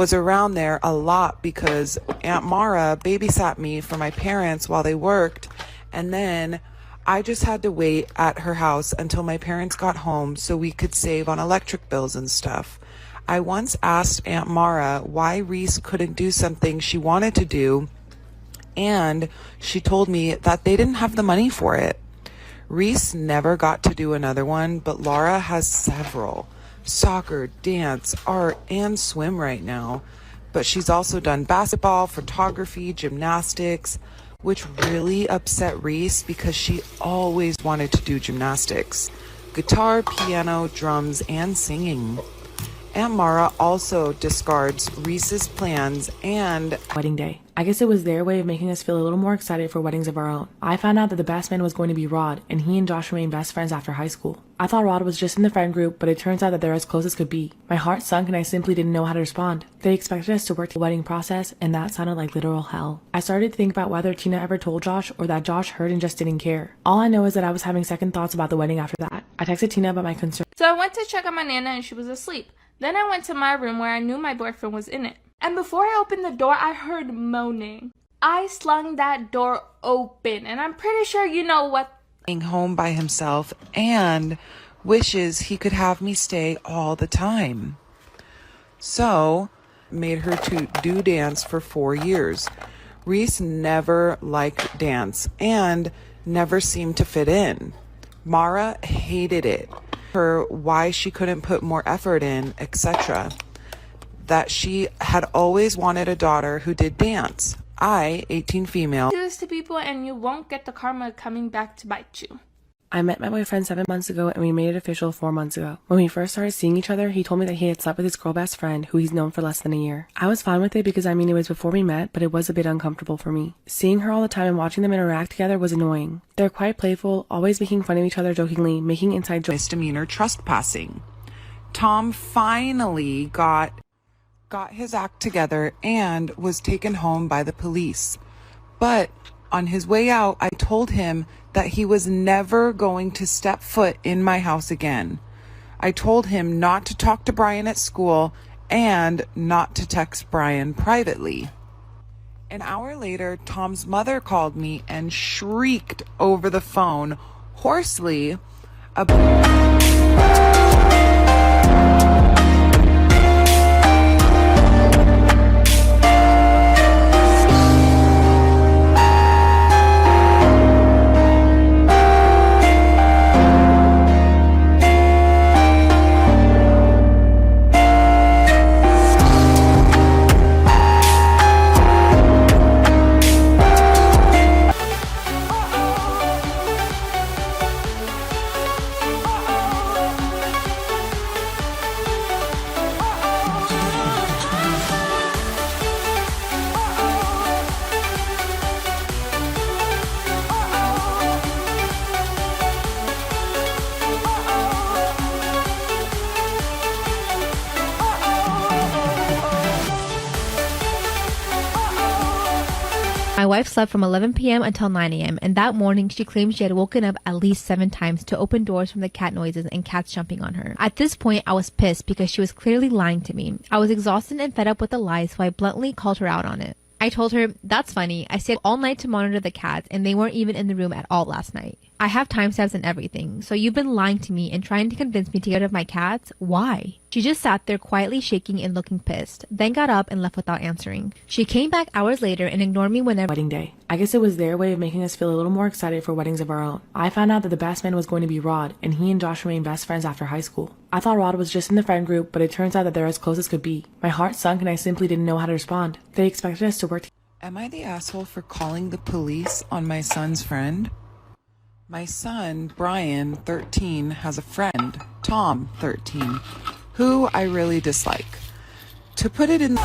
was around there a lot because Aunt Mara babysat me for my parents while they worked, and then I just had to wait at her house until my parents got home so we could save on electric bills and stuff. I once asked Aunt Mara why Reese couldn't do something she wanted to do, and she told me that they didn't have the money for it. Reese never got to do another one, but Laura has several: soccer, dance, art, and swim right now. But she's also done basketball, photography, gymnastics, which really upset Reese because she always wanted to do gymnastics, guitar, piano, drums, and singing. Aunt Mara also discards Reese's plans and wedding day. I guess it was their way of making us feel a little more excited for weddings of our own. I found out that the best man was going to be Rod, and he and Josh remained best friends after high school. I thought Rod was just in the friend group, but it turns out that they're as close as could be. My heart sunk and I simply didn't know how to respond. They expected us to work the wedding process, and that sounded like literal hell. I started to think about whether Tina ever told Josh or that Josh heard and just didn't care. All I know is that I was having second thoughts about the wedding after that. I texted Tina about my concern. So I went to check on my Nana and she was asleep. Then I went to my room where I knew my boyfriend was in it. And before I opened the door, I heard moaning. I slung that door open, and I'm pretty sure you know what. Home by himself and wishes he could have me stay all the time. So, made her to do dance for 4 years. Reese never liked dance and never seemed to fit in. Mara hated it. Her why she couldn't put more effort in, etc. That she had always wanted a daughter who did dance. I, 18 female, Do this to people and you won't get the karma coming back to bite you. I met my boyfriend 7 months ago and we made it official 4 months ago. When we first started seeing each other, he told me that he had slept with his girl best friend, who he's known for less than a year. I was fine with it because it was before we met, but it was a bit uncomfortable for me. Seeing her all the time and watching them interact together was annoying. They're quite playful, always making fun of each other jokingly, making inside jokes. Misdemeanor trespassing. Tom finally got his act together and was taken home by the police. But on his way out, I told him that he was never going to step foot in my house again. I told him not to talk to Brian at school and not to text Brian privately. An hour later, Tom's mother called me and shrieked over the phone hoarsely about My wife slept from 11 p.m. until 9 a.m. and that morning she claimed she had woken up at least 7 times to open doors from the cat noises and cats jumping on her. At this point, I was pissed because she was clearly lying to me. I was exhausted and fed up with the lies, so I bluntly called her out on it. I told her, "That's funny. I stayed all night to monitor the cats and they weren't even in the room at all last night. I have timestamps and everything, so you've been lying to me and trying to convince me to get rid of my cats? Why?" She just sat there quietly shaking and looking pissed, then got up and left without answering. She came back hours later and ignored me whenever. Wedding day. I guess it was their way of making us feel a little more excited for weddings of our own. I found out that the best man was going to be Rod, and he and Josh remained best friends after high school. I thought Rod was just in the friend group, but it turns out that they're as close as could be. My heart sunk and I simply didn't know how to respond. They expected us to work together. Am I the asshole for calling the police on my son's friend? My son, Brian, 13, has a friend, Tom, 13, who I really dislike. To put it in...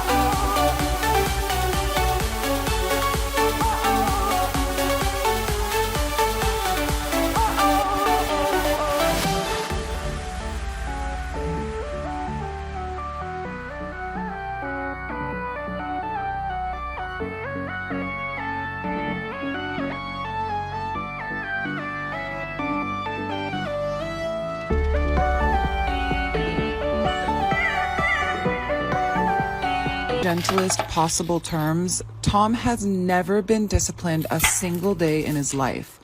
gentlest possible terms, Tom has never been disciplined a single day in his life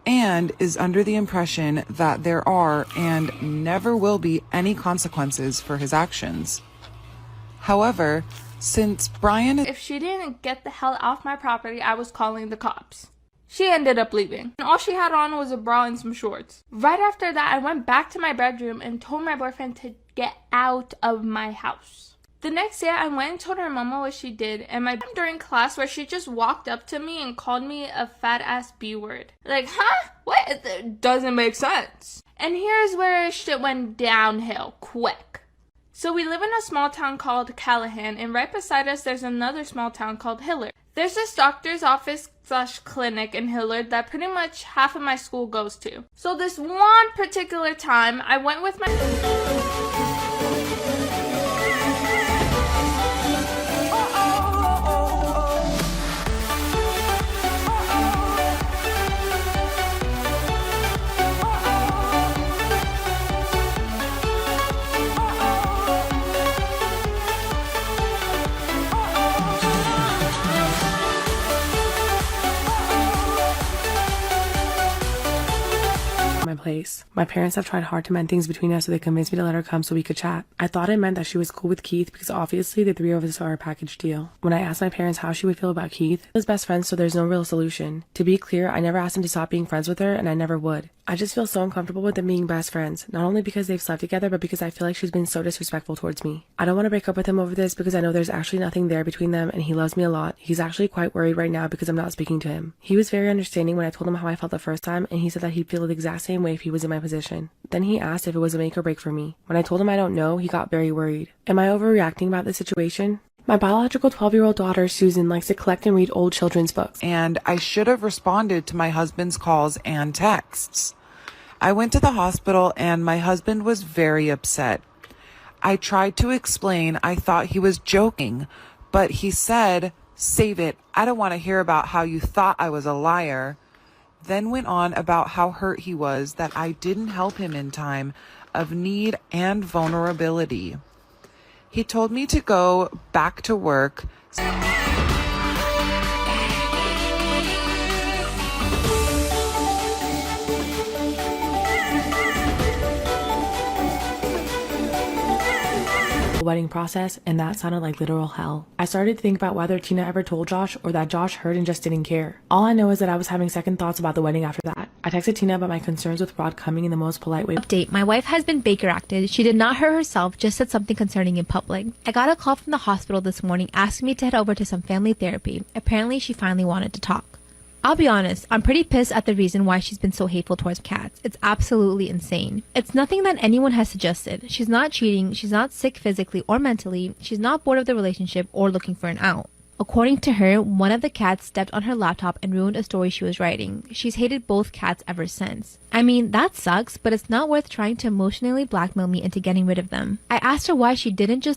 and is under the impression that there are and never will be any consequences for his actions. However, since Brian If she didn't get the hell off my property, I was calling the cops. She ended up leaving, and all she had on was a bra and some shorts. Right after that, I went back to my bedroom and told my boyfriend to get out of my house. The next day, I went and told her mama what she did, and my during class where she just walked up to me and called me a fat-ass B-word. Like, huh? What? It doesn't make sense. And here's where shit went downhill quick. So we live in a small town called Callahan, and right beside us there's another small town called Hillard. There's this doctor's office/clinic in Hillard that pretty much half of my school goes to. So this one particular time, I went with my... my place. My parents have tried hard to mend things between us, so they convinced me to let her come so we could chat. I thought it meant that she was cool with Keith because obviously the three of us are a package deal. When I asked my parents how she would feel about Keith, he was best friends, so there's no real solution. To be clear, I never asked him to stop being friends with her, and I never would. I just feel so uncomfortable with them being best friends, not only because they've slept together, but because I feel like she's been so disrespectful towards me. I don't want to break up with him over this because I know there's actually nothing there between them, and he loves me a lot. He's actually quite worried right now because I'm not speaking to him. He was very understanding when I told him how I felt the first time, and he said that he'd feel the exact same way if he was in my position. Then he asked if it was a make or break for me. When I told him I don't know, he got very worried. Am I overreacting about the situation? My biological 12-year-old daughter, Susan, likes to collect and read old children's books. And I should have responded to my husband's calls and texts. I went to the hospital and my husband was very upset. I tried to explain I thought he was joking, but he said, "Save it. I don't want to hear about how you thought I was a liar." Then went on about how hurt he was that I didn't help him in time of need and vulnerability. He told me to go back to work. Wedding process, and that sounded like literal hell. I started to think about whether Tina ever told Josh or that Josh heard and just didn't care. All I know is that I was having second thoughts about the wedding after that. I texted Tina about my concerns with Rod coming in the most polite way. Update, my wife has been Baker acted. She did not hurt herself, just said something concerning in public. I got a call from the hospital this morning asking me to head over to some family therapy. Apparently she finally wanted to talk. I'll be honest, I'm pretty pissed at the reason why she's been so hateful towards cats. It's absolutely insane. It's nothing that anyone has suggested. She's not cheating, she's not sick physically or mentally, she's not bored of the relationship or looking for an out. According to her, one of the cats stepped on her laptop and ruined a story she was writing. She's hated both cats ever since. I mean, that sucks, but it's not worth trying to emotionally blackmail me into getting rid of them. I asked her why she didn't just